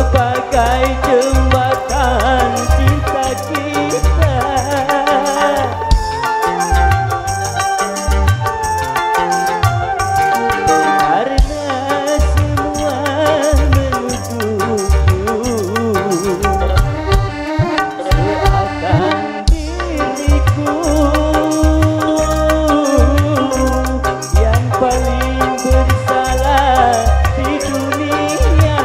sebagai jembatan cinta kita. Karena semua menuduhku seakan diriku yang paling bersalah di dunia.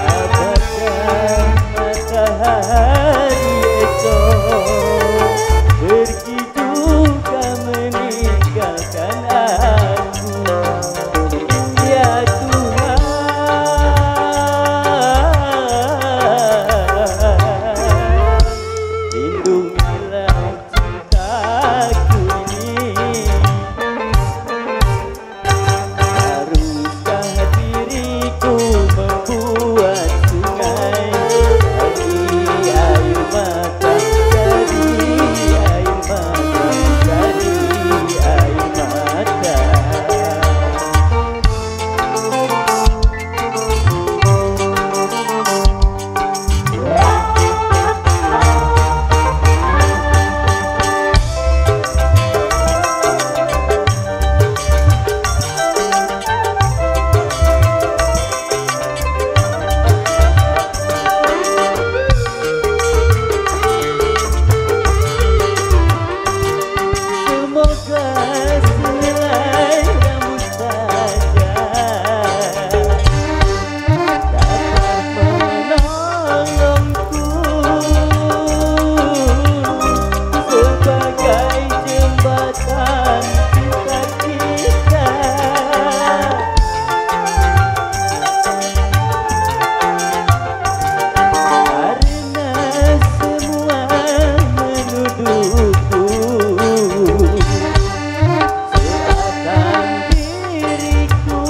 Apakah matahari esok pergi juga meninggalkan aku? Ya Tuhan, lindungilah cintaku ini. Haruskah diriku membuat sungai dari air mata, dari air mata, dari air mata. Semoga selai rambut saja dapat menolongku sebagai jembatan cinta kita. Karena semua menuduhku seakan diriku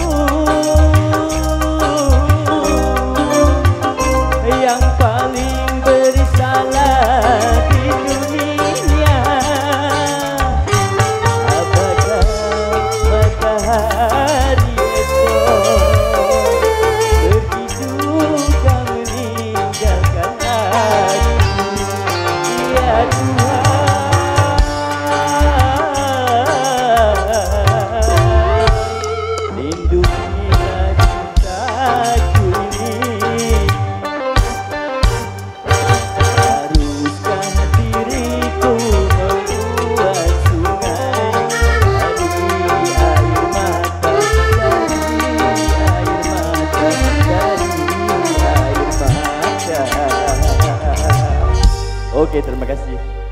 yang paling bersalah di dunia. Apakah matahari esok pergi juga meninggalkan aku? Ya Tuhan, lindungilah cintaku ini. Haruskah diriku membuat sungai dari air mata, dari air mata, dari air mata. Oke, terima kasih.